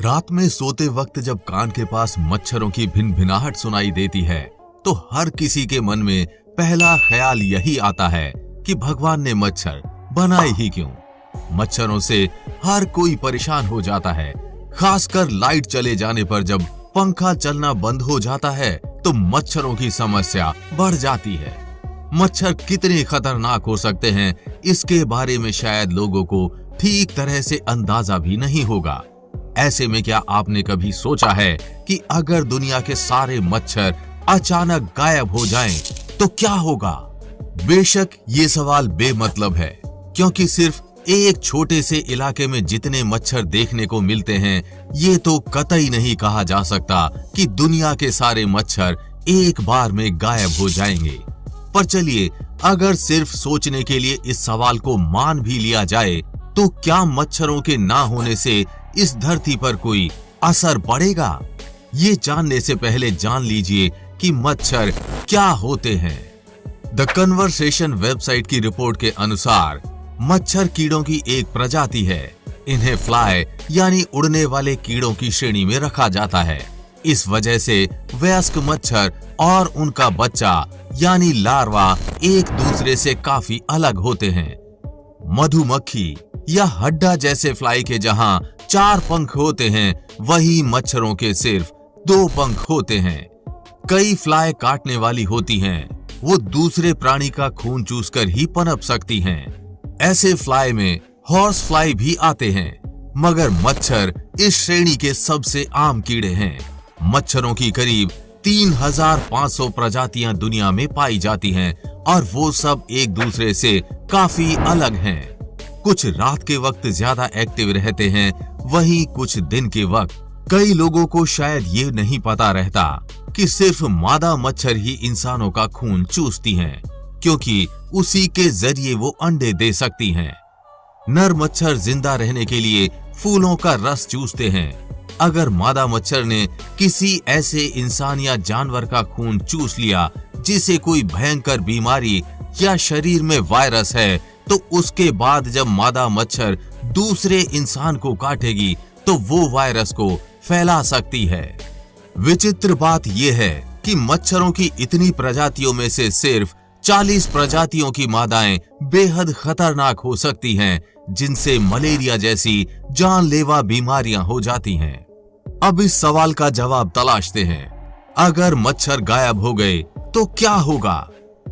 रात में सोते वक्त जब कान के पास मच्छरों की भिनभिनाहट सुनाई देती है तो हर किसी के मन में पहला ख्याल यही आता है कि भगवान ने मच्छर बनाए ही क्यों। मच्छरों से हर कोई परेशान हो जाता है, खासकर लाइट चले जाने पर जब पंखा चलना बंद हो जाता है तो मच्छरों की समस्या बढ़ जाती है। मच्छर कितने खतरनाक हो सकते हैं इसके बारे में शायद लोगों को ठीक तरह से अंदाजा भी नहीं होगा। ऐसे में क्या आपने कभी सोचा है कि अगर दुनिया के सारे मच्छर अचानक गायब हो जाएं तो क्या होगा? बेशक ये सवाल बेमतलब है, क्योंकि सिर्फ एक छोटे से इलाके में जितने मच्छर देखने को मिलते हैं ये तो कतई नहीं कहा जा सकता कि दुनिया के सारे मच्छर एक बार में गायब हो जाएंगे। पर चलिए, अगर सिर्फ सोचने के लिए इस सवाल को मान भी लिया जाए तो क्या मच्छरों के ना होने से इस धरती पर कोई असर पड़ेगा? ये जानने से पहले जान लीजिए कि मच्छर क्या होते हैं। द कन्वर्सेशन वेबसाइट की रिपोर्ट के अनुसार मच्छर कीड़ों की एक प्रजाति है। इन्हें फ्लाई यानी उड़ने वाले कीड़ों की श्रेणी में रखा जाता है। इस वजह से वयस्क मच्छर और उनका बच्चा यानी लार्वा एक दूसरे से काफी अलग होते हैं। मधुमक्खी या हड्डा जैसे फ्लाई के जहां 4 पंख होते हैं, वही मच्छरों के सिर्फ 2 पंख होते हैं। कई फ्लाई काटने वाली होती हैं, वो दूसरे प्राणी का खून चूसकर ही पनप सकती हैं। ऐसे फ्लाई में हॉर्स फ्लाई भी आते हैं, मगर मच्छर इस श्रेणी के सबसे आम कीड़े हैं। मच्छरों की करीब 3500 प्रजातियां दुनिया में पाई जाती हैं और वो सब एक दूसरे से काफी अलग हैं। कुछ रात के वक्त ज्यादा एक्टिव रहते हैं, वहीं कुछ दिन के वक्त। कई लोगों को शायद ये नहीं पता रहता कि सिर्फ मादा मच्छर ही इंसानों का खून चूसती हैं, क्योंकि उसी के जरिए वो अंडे दे सकती हैं। नर मच्छर जिंदा रहने के लिए फूलों का रस चूसते हैं। अगर मादा मच्छर ने किसी ऐसे इंसान या जानवर का खून चूस लिया जिसे कोई भयंकर बीमारी या शरीर में वायरस है, तो उसके बाद जब मादा मच्छर दूसरे इंसान को काटेगी तो वो वायरस को फैला सकती है। विचित्र बात यह है कि मच्छरों की इतनी प्रजातियों में से सिर्फ 40 प्रजातियों की मादाएं बेहद खतरनाक हो सकती हैं, जिनसे मलेरिया जैसी जानलेवा बीमारियां हो जाती हैं। अब इस सवाल का जवाब तलाशते हैं। अगर मच्छर गायब हो गए तो क्या होगा?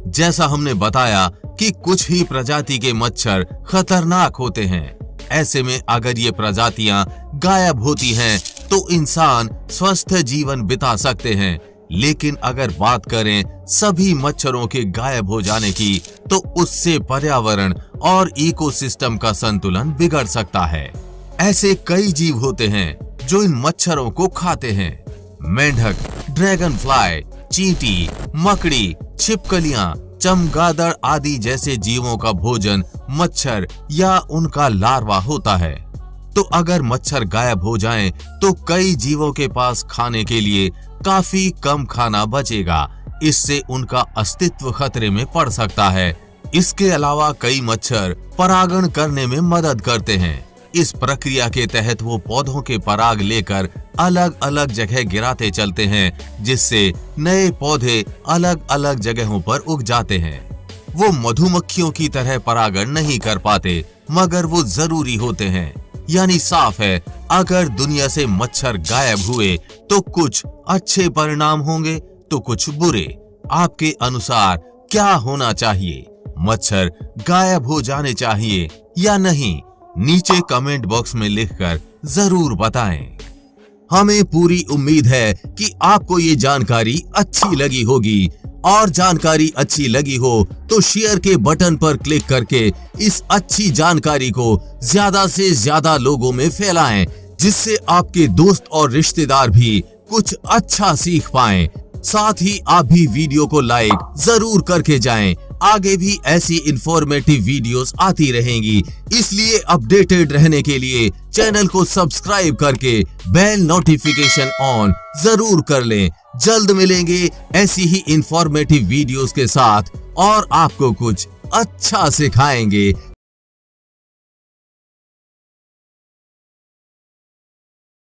जैसा हमने बताया कि कुछ ही प्रजाति के मच्छर खतरनाक होते हैं। ऐसे में अगर ये प्रजातियां गायब होती हैं तो इंसान स्वस्थ जीवन बिता सकते हैं, लेकिन अगर बात करें सभी मच्छरों के गायब हो जाने की तो उससे पर्यावरण और इकोसिस्टम का संतुलन बिगड़ सकता है। ऐसे कई जीव होते हैं जो इन मच्छरों को खाते हैं। मेंढक, ड्रैगन फ्लाई, चींटी, मकड़ी, छिपकलियां, चमगादड़ आदि जैसे जीवों का भोजन मच्छर या उनका लार्वा होता है। तो अगर मच्छर गायब हो जाएं, तो कई जीवों के पास खाने के लिए काफी कम खाना बचेगा। इससे उनका अस्तित्व खतरे में पड़ सकता है। इसके अलावा कई मच्छर परागण करने में मदद करते हैं। इस प्रक्रिया के तहत वो पौधों के पराग लेकर अलग अलग जगह गिराते चलते हैं, जिससे नए पौधे अलग अलग जगहों पर उग जाते हैं। वो मधुमक्खियों की तरह परागण नहीं कर पाते, मगर वो जरूरी होते हैं। यानी साफ है, अगर दुनिया से मच्छर गायब हुए तो कुछ अच्छे परिणाम होंगे तो कुछ बुरे। आपके अनुसार क्या होना चाहिए? मच्छर गायब हो जाने चाहिए या नहीं? नीचे कमेंट बॉक्स में लिखकर जरूर बताएं। हमें पूरी उम्मीद है कि आपको ये जानकारी अच्छी लगी होगी, और जानकारी अच्छी लगी हो तो शेयर के बटन पर क्लिक करके इस अच्छी जानकारी को ज्यादा से ज्यादा लोगों में फैलाएं, जिससे आपके दोस्त और रिश्तेदार भी कुछ अच्छा सीख पाएं। साथ ही आप भी वीडियो को लाइक जरूर करके जाएं। आगे भी ऐसी इंफॉर्मेटिव वीडियोस आती रहेंगी, इसलिए अपडेटेड रहने के लिए चैनल को सब्सक्राइब करके बेल नोटिफिकेशन ऑन जरूर कर लें। जल्द मिलेंगे ऐसी ही इंफॉर्मेटिव वीडियोस के साथ और आपको कुछ अच्छा सिखाएंगे।